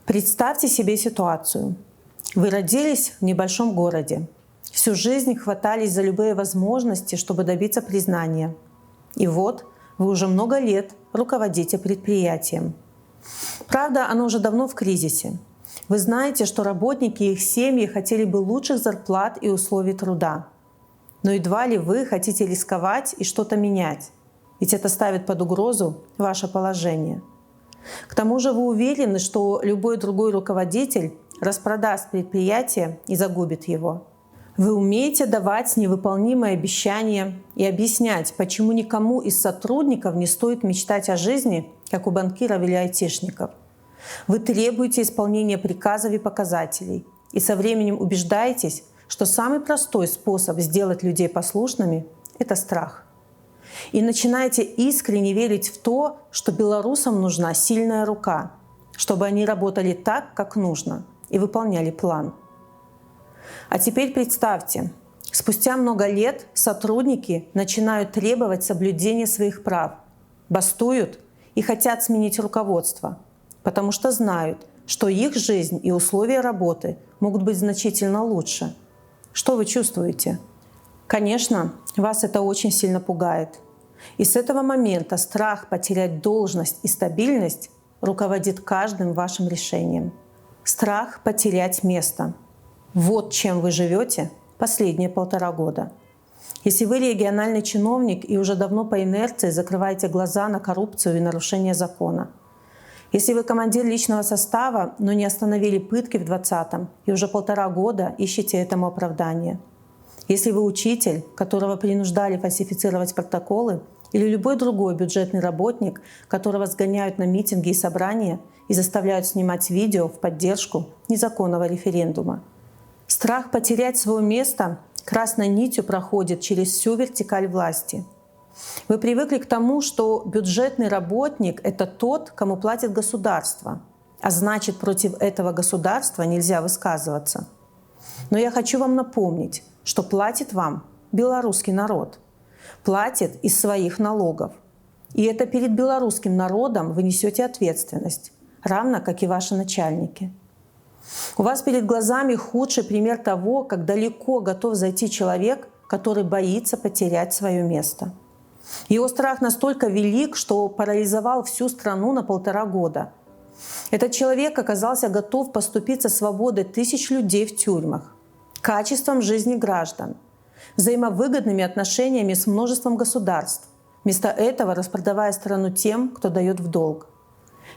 Представьте себе ситуацию. Вы родились в небольшом городе. Всю жизнь хватались за любые возможности, чтобы добиться признания. И вот вы уже много лет руководите предприятием. Правда, оно уже давно в кризисе. Вы знаете, что работники и их семьи хотели бы лучших зарплат и условий труда. Но едва ли вы хотите рисковать и что-то менять, ведь это ставит под угрозу ваше положение. К тому же вы уверены, что любой другой руководитель распродаст предприятие и загубит его. Вы умеете давать невыполнимые обещания и объяснять, почему никому из сотрудников не стоит мечтать о жизни, как у банкиров или айтишников. Вы требуете исполнения приказов и показателей, и со временем убеждаетесь, что самый простой способ сделать людей послушными — это страх. И начинаете искренне верить в то, что белорусам нужна сильная рука, чтобы они работали так, как нужно, и выполняли план. А теперь представьте, спустя много лет сотрудники начинают требовать соблюдения своих прав, бастуют и хотят сменить руководство, потому что знают, что их жизнь и условия работы могут быть значительно лучше. Что вы чувствуете? Конечно, вас это очень сильно пугает. И с этого момента страх потерять должность и стабильность руководит каждым вашим решением. Страх потерять место. Вот чем вы живете последние 1,5 года. Если вы региональный чиновник и уже давно по инерции закрываете глаза на коррупцию и нарушение закона. Если вы командир личного состава, но не остановили пытки в 2020-м и уже 1,5 года ищете этому оправдание. Если вы учитель, которого принуждали фальсифицировать протоколы, или любой другой бюджетный работник, которого сгоняют на митинги и собрания и заставляют снимать видео в поддержку незаконного референдума. Страх потерять свое место красной нитью проходит через всю вертикаль власти. Вы привыкли к тому, что бюджетный работник — это тот, кому платит государство, а значит, против этого государства нельзя высказываться. Но я хочу вам напомнить, что платит вам белорусский народ, платит из своих налогов. И это перед белорусским народом вы несете ответственность, равно как и ваши начальники. У вас перед глазами худший пример того, как далеко готов зайти человек, который боится потерять свое место. Его страх настолько велик, что парализовал всю страну на 1,5 года. Этот человек оказался готов поступиться свободой тысяч людей в тюрьмах, качеством жизни граждан, взаимовыгодными отношениями с множеством государств, вместо этого распродавая страну тем, кто дает в долг.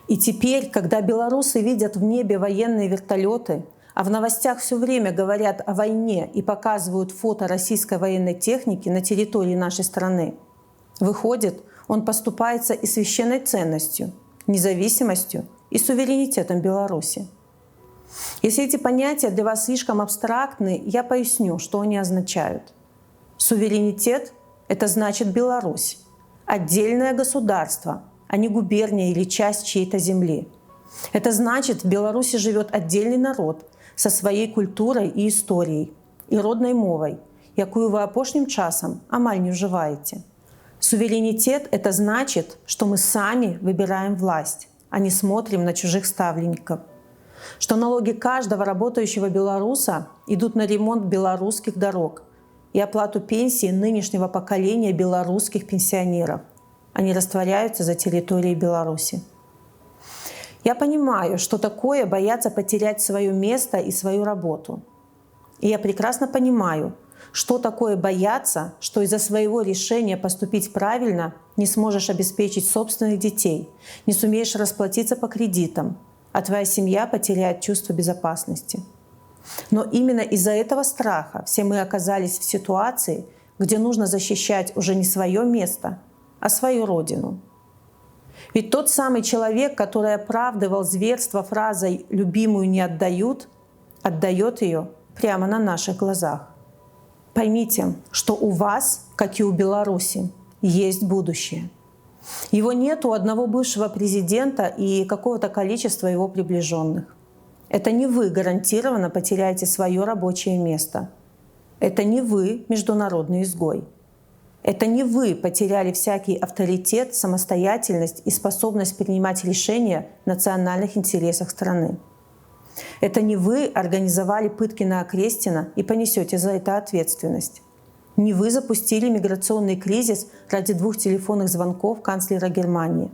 И теперь, когда белорусы видят в небе военные вертолеты, а в новостях все время говорят о войне и показывают фото российской военной техники на территории нашей страны, выходит, он поступается и священной ценностью, независимостью и суверенитетом Беларуси. Если эти понятия для вас слишком абстрактны, я поясню, что они означают. Суверенитет — это значит Беларусь, отдельное государство, а не губерния или часть чьей-то земли. Это значит, в Беларуси живет отдельный народ со своей культурой и историей, и родной мовой, якую вы апошнім часам амаль не уживаете. Суверенитет — это значит, что мы сами выбираем власть, а не смотрим на чужих ставленников. Что налоги каждого работающего белоруса идут на ремонт белорусских дорог и оплату пенсии нынешнего поколения белорусских пенсионеров. Они растворяются за территорией Беларуси. Я понимаю, что такое бояться потерять свое место и свою работу. И я прекрасно понимаю, что такое бояться, что из-за своего решения поступить правильно не сможешь обеспечить собственных детей, не сумеешь расплатиться по кредитам, а твоя семья потеряет чувство безопасности. Но именно из-за этого страха все мы оказались в ситуации, где нужно защищать уже не свое место, а свою родину. Ведь тот самый человек, который оправдывал зверство фразой «любимую не отдают», отдает ее прямо на наших глазах. Поймите, что у вас, как и у Беларуси, есть будущее. Его нет у одного бывшего президента и какого-то количества его приближенных. Это не вы гарантированно потеряете свое рабочее место. Это не вы международный изгой. Это не вы потеряли всякий авторитет, самостоятельность и способность принимать решения в национальных интересах страны. Это не вы организовали пытки на Окрестина и понесете за это ответственность. Не вы запустили миграционный кризис ради 2 телефонных звонков канцлера Германии.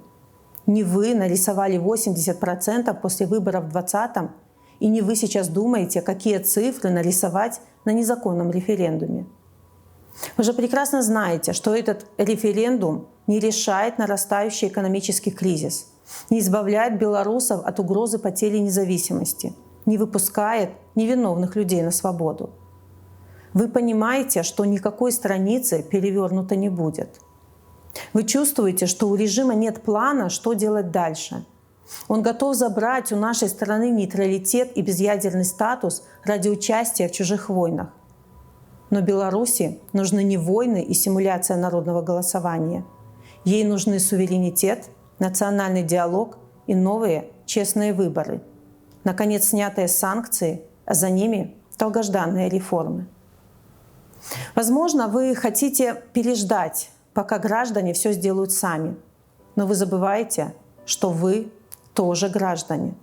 Не вы нарисовали 80% после выборов в 2020-м, и не вы сейчас думаете, какие цифры нарисовать на незаконном референдуме. Вы же прекрасно знаете, что этот референдум не решает нарастающий экономический кризис, не избавляет белорусов от угрозы потери независимости, не выпускает невиновных людей на свободу. Вы понимаете, что никакой страницы перевернуто не будет. Вы чувствуете, что у режима нет плана, что делать дальше. Он готов забрать у нашей страны нейтралитет и безъядерный статус ради участия в чужих войнах. Но Беларуси нужны не войны и симуляция народного голосования. Ей нужны суверенитет, национальный диалог и новые честные выборы. Наконец, снятые санкции, а за ними долгожданные реформы. Возможно, вы хотите переждать, пока граждане все сделают сами. Но вы забываете, что вы тоже граждане.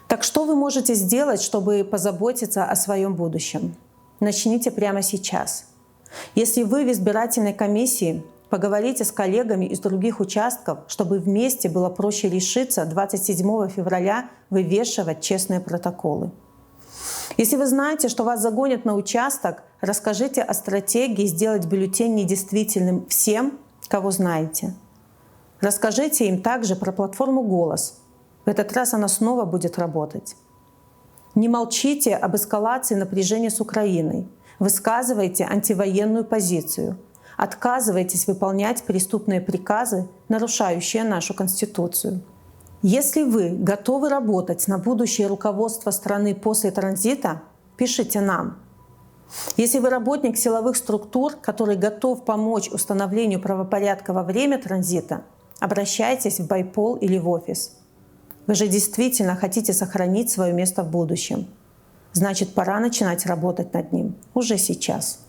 Так что вы можете сделать, чтобы позаботиться о своем будущем? Начните прямо сейчас. Если вы в избирательной комиссии, поговорите с коллегами из других участков, чтобы вместе было проще решиться 27 февраля вывешивать честные протоколы. Если вы знаете, что вас загонят на участок, расскажите о стратегии сделать бюллетень недействительным всем, кого знаете. Расскажите им также про платформу «Голос». В этот раз она снова будет работать. Не молчите об эскалации напряжения с Украиной. Высказывайте антивоенную позицию. Отказывайтесь выполнять преступные приказы, нарушающие нашу Конституцию. Если вы готовы работать на будущее руководство страны после транзита, пишите нам. Если вы работник силовых структур, который готов помочь установлению правопорядка во время транзита, обращайтесь в Байпол или в офис. Вы же действительно хотите сохранить свое место в будущем. Значит, пора начинать работать над ним уже сейчас.